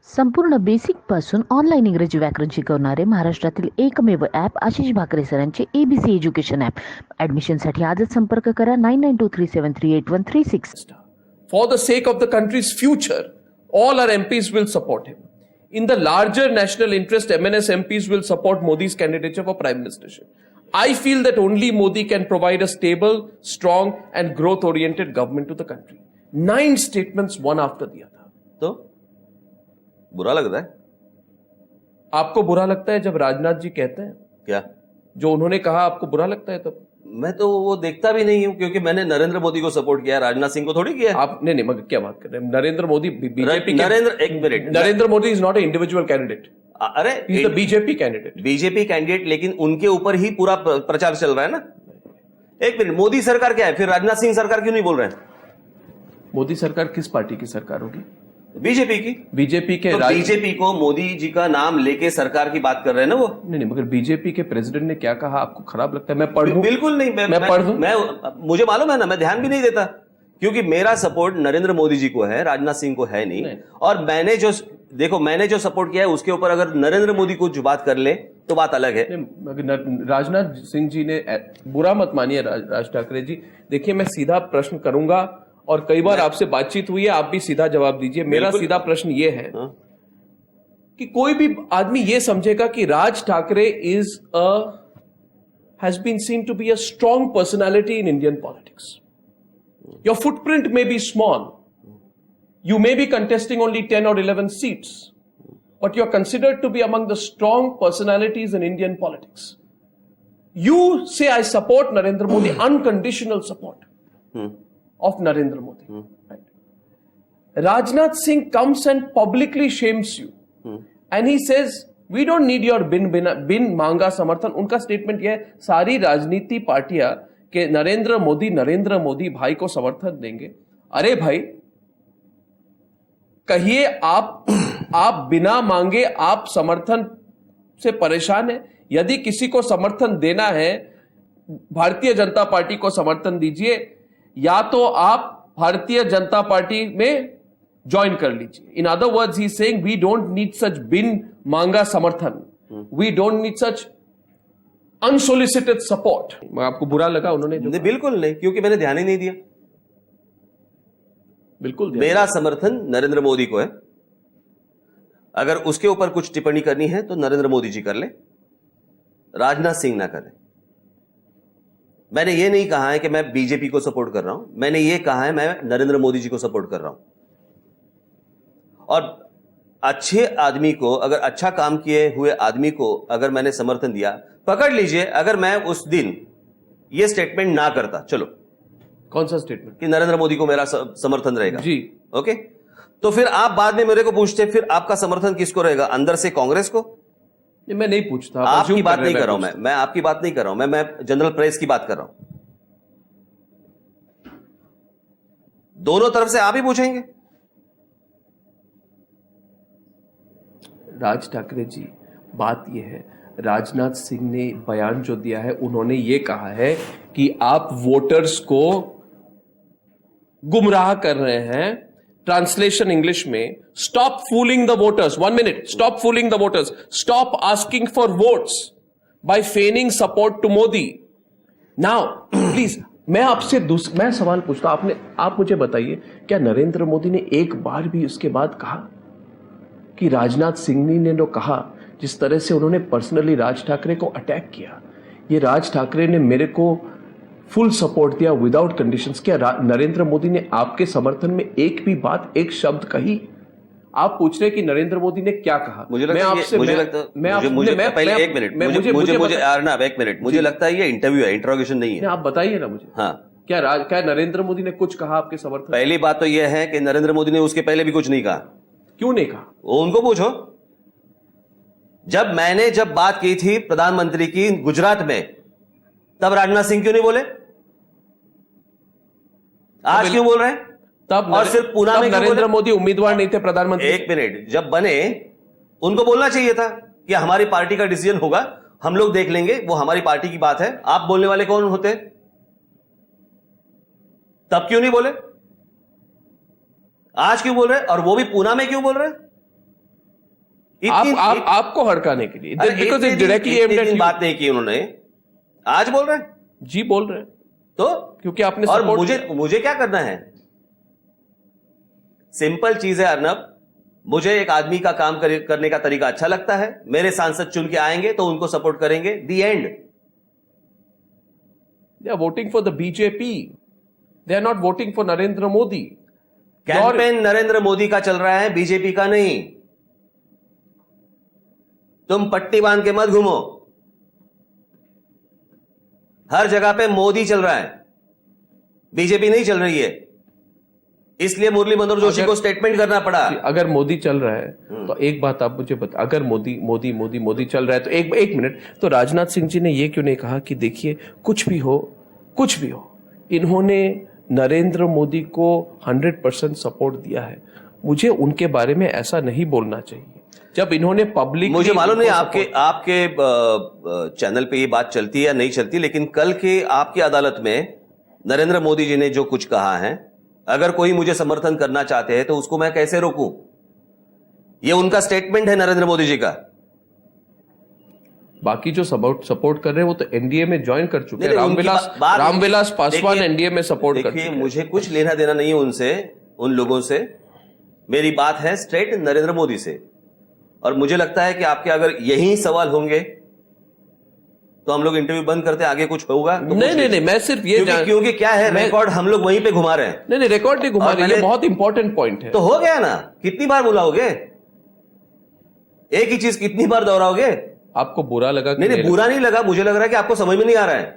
संपूर्ण बेसिक पासून ऑनलाईन इंग्रजी व्याकरण शिकवणारे महाराष्ट्रातील एकमेव ॲप आशिष भाकरे सरांचे ABC एज्युकेशन ॲप. ॲडमिशनसाठी आजच संपर्क करा 9923738136. For the sake of the country's future, all our MPs will support him. In the larger national interest, MNS MPs will support Modi's candidature for Prime Ministership. I feel that only Modi can provide a stable, strong and growth-oriented government to the country. 9 statements, one after the other. तो बुरा लग रहा है आपको बुरा लगता है जब राजनाथ जी कहते हैं क्या? जो उन्होंने कहा, आपको बुरा लगता है तब? मैं तो वो देखता भी नहीं हूं क्योंकि मैंने नरेंद्र मोदी को सपोर्ट किया, राजनाथ सिंह को थोड़ी किया। आप नहीं मगर क्या बात कर रहे हैं? नरेंद्र मोदी बीजेपी एक मिनट, Narendra Modi is not a individual candidate, अरे he is the BJP candidate. BJP candidate, लेकिन उनके ऊपर ही पूरा प्रचार चल रहा है ना। एक मिनट, मोदी सरकार क्या है, फिर राजनाथ सिंह सरकार क्यों नहीं बोल रहे हैं? मोदी सरकार किस पार्टी की सरकार होगी? बीजेपी की। बीजेपी के तो बीजेपी को मोदी जी का नाम लेके सरकार की बात कर रहे हैं ना वो। नहीं मगर बीजेपी के प्रेसिडेंट ने क्या कहा, आपको खराब लगता है? मैं पढ़ दूं? बिल्कुल नहीं, मैं पढ़ दूं? मुझे मालूम है ना, मैं ध्यान भी नहीं देता क्योंकि मेरा सपोर्ट नरेंद्र मोदी जी को है, राजनाथ सिंह को है नहीं। और मैंने जो सपोर्ट किया है उसके ऊपर अगर नरेंद्र मोदी को जो बात कर ले तो बात अलग है। राजनाथ सिंह जी ने, बुरा मत मानिए राज ठाकरे जी, देखिए मैं सीधा प्रश्न करूंगा और कई बार आपसे बातचीत हुई है, आप भी सीधा जवाब दीजिए। मेरा सीधा प्रश्न ये है कि कोई भी आदमी ये समझेगा कि Raj Thackeray has been seen to be a strong personality in Indian politics. Your footprint may be small. You may be contesting only 10 or 11 seats, but you're considered to be among the strong personalities in Indian politics. You say, I support Narendra Modi, unconditional support of Narendra Modi. Right? Rajnath Singh comes and publicly shames you. And he says, we don't need your bin manga samarthan. उनका statement यह है, सारी राजनीति पार्टियां कि नरेंद्र मोदी भाई को समर्थन देंगे। अरे भाई, कहिए आप बिना मांगे आप समर्थन से परेशान है? यदि किसी को समर्थन देना है, भारतीय जनता पार्टी को समर्थन दीजिए, या तो आप भारतीय जनता पार्टी में ज्वाइन कर लीजिए। In other words he is saying we don't need such बिन मांगा समर्थन, we don't need such unsolicited support. आपको बुरा लगा उन्होंने जो? बिल्कुल नहीं, क्योंकि मैंने ध्यान ही नहीं दिया। बिल्कुल मेरा समर्थन नरेंद्र मोदी को है। अगर उसके ऊपर कुछ टिप्पणी करनी है तो नरेंद्र मोदी जी कर ले, राजनाथ सिंह ना करे। मैंने ये नहीं कहा है कि मैं बीजेपी को सपोर्ट कर रहा हूं, मैंने ये कहा है मैं नरेंद्र मोदी जी को सपोर्ट कर रहा हूं। और अच्छे आदमी को, अगर अच्छा काम किए हुए आदमी को अगर मैंने समर्थन दिया, पकड़ लीजिए, अगर मैं उस दिन ये स्टेटमेंट ना करता, चलो कौन सा स्टेटमेंट? कि नरेंद्र मोदी को मेरा समर्थन रहेगा जी, ओके, तो फिर आप बाद में मेरे को पूछते फिर आपका समर्थन किसको रहेगा? अंदर से कांग्रेस को? नहीं, मैं नहीं पूछता, आपकी बात नहीं कर रहा हूं, मैं आपकी बात नहीं कर रहा हूं, मैं जनरल प्रेस की बात कर रहा हूं। दोनों तरफ से आप ही पूछेंगे। राज ठाकरे जी, बात यह है, राजनाथ सिंह ने बयान जो दिया है, उन्होंने ये कहा है कि आप वोटर्स को गुमराह कर रहे हैं। ट्रांसलेशन इंग्लिश में, stop fooling the voters, 1 minute, stop fooling the voters, stop asking for votes by feigning support to Modi. Now please, मैं सवाल पूछता हूं, आप मुझे बताइए, क्या नरेंद्र मोदी ने एक बार भी उसके बाद कहा कि राजनाथ सिंह ने जो कहा, जिस तरह से उन्होंने पर्सनली राज ठाकरे को अटैक किया, ये राज ठाकरे ने मेरे को फुल सपोर्ट दिया विदाउट कंडीशंस, क्या नरेंद्र मोदी ने आपके समर्थन में एक भी बात, एक शब्द कही? आप पूछ रहे कि नरेंद्र मोदी ने क्या कहा? मुझे लगता है ये इंटरव्यू है, इंट्रोगेशन नहीं है। आप बताइए ना मुझे। हाँ, क्या नरेंद्र मोदी ने कुछ कहा आपके समर्थन? पहली बात तो यह है कि नरेंद्र मोदी ने उसके पहले भी कुछ नहीं कहा। क्यों नहीं कहा? वो उनको पूछो। मैंने जब बात की थी प्रधानमंत्री की गुजरात में, तब राजनाथ सिंह क्यों नहीं बोले? आज क्यों बोल रहे हैं? तब और सिर्फ पुणे में नरेंद्र मोदी उम्मीदवार नहीं थे प्रधानमंत्री। एक मिनट, जब बने उनको बोलना चाहिए था कि हमारी पार्टी का डिसीजन होगा, हम लोग देख लेंगे, वो हमारी पार्टी की बात है। आप बोलने वाले कौन होते? तब क्यों नहीं बोले? आज क्यों बोल रहे? और वो भी पूना में क्यों बोल रहे? आपको हड़काने के लिए, because it directly aimed at you. बात नहीं की उन्होंने, आज बोल रहे हैं जी, बोल रहे हैं तो क्योंकि आपने और support मुझे क्या करना है? सिंपल चीज है अर्नब, मुझे एक आदमी का काम करने का तरीका अच्छा लगता है, मेरे सांसद चुन के आएंगे तो उनको सपोर्ट करेंगे, दी and. They are voting for the BJP. They are not voting for Narendra Modi. Campaign Narendra Modi का चल रहा है, बीजेपी का नहीं। तुम पट्टी बांध के मत घूमो, हर जगह पे मोदी चल रहा है, बीजेपी नहीं चल रही है, इसलिए मुरली मनोहर जोशी को स्टेटमेंट करना पड़ा। अगर मोदी चल रहा है तो एक बात आप मुझे बता, अगर मोदी मोदी मोदी मोदी चल रहा है तो एक मिनट, तो राजनाथ सिंह जी ने ये क्यों नहीं कहा कि देखिए कुछ भी हो, इन्होंने नरेंद्र मोदी को 100% सपोर्ट दिया है, मुझे उनके बारे में ऐसा नहीं बोलना चाहिए जब इन्होंने पब्लिक। मुझे मालूम नहीं आपके चैनल पे ये बात चलती है या नहीं चलती, लेकिन कल के आपकी अदालत में नरेंद्र मोदी जी ने जो कुछ कहा है, अगर कोई मुझे समर्थन करना चाहते हैं तो उसको मैं कैसे रोकूं? ये उनका स्टेटमेंट है नरेंद्र मोदी जी का। बाकी जो सपोर्ट कर रहे हैं वो तो एनडीए में ज्वाइन कर चुके हैं। नहीं, रामविलास पासवान एनडीए में सपोर्ट कर चुके हैं। मुझे कुछ लेना देना नहीं है उनसे, उन लोगों से। मेरी बात है स्ट्रेट नरेंद्र मोदी से, और मुझे लगता है कि आपके अगर यही सवाल होंगे तो हम लोग इंटरव्यू बंद करते, आगे कुछ होगा तो नहीं, मैं सिर्फ ये क्योंकि क्या है, रिकॉर्ड हम लोग वहीं पे घुमा रहे हैं। नहीं, रिकॉर्ड नहीं घुमा रहे, ये बहुत इंपॉर्टेंट पॉइंट है। तो हो गया ना, कितनी बार बुलाओगे? एक ही चीज कितनी बार दोहराओगे? आपको बुरा लगा? नहीं, बुरा नहीं लगा, मुझे लग रहा है कि आपको समझ में नहीं आ रहा है।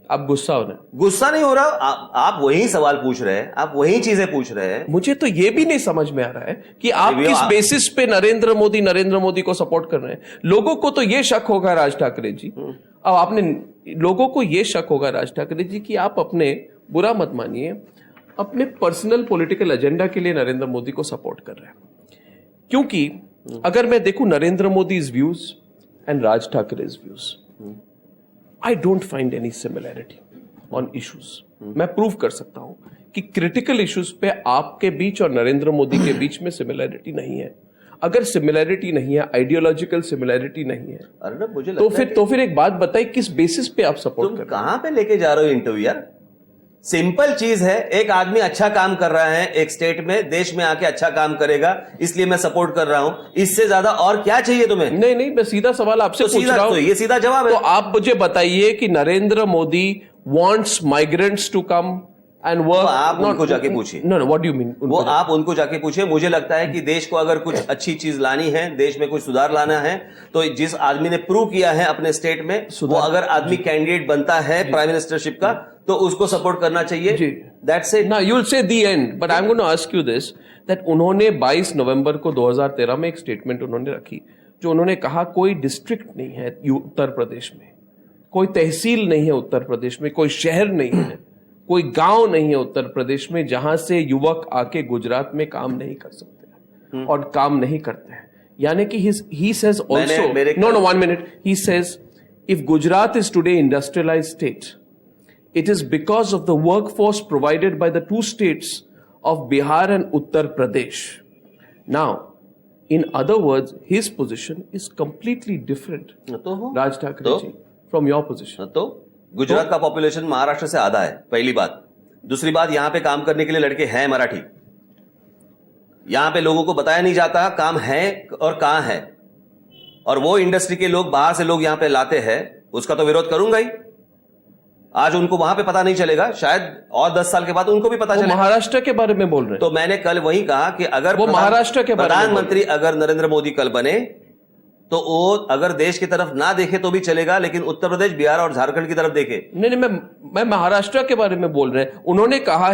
आप गुस्सा हो रहे हैं? गुस्सा नहीं हो रहा, आप वही सवाल पूछ रहे हैं, आप वही चीजें पूछ रहे हैं। मुझे तो ये भी नहीं समझ में आ रहा है कि आप किस बेसिस पे नरेंद्र मोदी को सपोर्ट कर रहे हैं। लोगों को तो ये शक होगा राज ठाकरे जी, अब आपने लोगों को ये शक होगा राज ठाकरे जी कि आप अपने, बुरा मत मानिए, अपने पर्सनल पॉलिटिकल एजेंडा के लिए नरेंद्र मोदी को सपोर्ट कर रहे हैं। क्योंकि अगर मैं देखूं Narendra Modi's views and Raj Thackeray's views, I don't find any similarity on issues. मैं प्रूव कर सकता हूं कि क्रिटिकल इश्यूज पे आपके बीच और नरेंद्र मोदी के बीच में सिमिलैरिटी नहीं है। अगर सिमिलैरिटी नहीं है, आइडियोलॉजिकल सिमिलैरिटी नहीं है, अरे मुझे तो फिर एक बात बताइए, किस बेसिस पे आप सपोर्ट कर रहे हैं? कहां पे लेके जा रहे हो इंटरव्यू यार? सिंपल चीज है, एक आदमी अच्छा काम कर रहा है एक स्टेट में, देश में आके अच्छा काम करेगा, इसलिए मैं सपोर्ट कर रहा हूं। इससे ज्यादा और क्या चाहिए तुम्हें? नहीं, मैं सीधा सवाल आपसे पूछ रहा हूं। तो ये सीधा जवाब है। तो आप मुझे बताइए कि Narendra Modi wants migrants to come and work. आप उनको जाके पूछिए। No, what do you mean? वो आप उनको जाके पूछिए। मुझे लगता है कि देश को अगर कुछ अच्छी चीज लानी है, देश में कुछ सुधार लाना है, तो जिस आदमी ने प्रूव किया है अपने स्टेट में, वो अगर आदमी कैंडिडेट बनता है प्राइम मिनिस्टरशिप का, तो उसको सपोर्ट करना चाहिए। That's it. ना you will say the end, but I am going to ask you this, that उन्होंने 22 नवंबर को 2013 में एक स्टेटमेंट उन्होंने रखी, जो उन्होंने कहा कोई डिस्ट्रिक्ट नहीं है उत्तर प्रदेश में, कोई तहसील नहीं है उत्तर प्रदेश में, कोई शहर नहीं है, कोई गांव नहीं है उत्तर प्रदेश में जहां से युवक आके गुजरात में काम नहीं कर सकते और काम नहीं करते हैं। यानी कि he says also, no, 1 minute, he says if Gujarat is today industrialized state, it is because of the workforce provided by the two states of Bihar and Uttar Pradesh. Now, in other words, his position is completely different, Raj Thakre ji, from your position. तो गुजरात का population Maharashtra से आधा है, पहली बात। दूसरी बात, यहां पे काम करने के लिए लड़के हैं मराठी, यहां पे लोगों को बताया नहीं जाता काम है और कहां है, और वो इंडस्ट्री के लोग बाहर से लोग यहां पे लाते हैं, उसका तो विरोध करूंगा ही। आज उनको वहां पे पता नहीं चलेगा, शायद और 10 साल के बाद उनको भी पता चलेगा। महाराष्ट्र के बारे में बोल रहे हैं। तो मैंने कल वही कहा कि अगर वो महाराष्ट्र के प्रधानमंत्री अगर नरेंद्र मोदी कल बने, तो वो अगर देश की तरफ ना देखे तो भी चलेगा, लेकिन उत्तर प्रदेश, बिहार और झारखंड की तरफ देखे। नहीं, मैं महाराष्ट्र के बारे में बोल रहे हैं। उन्होंने कहा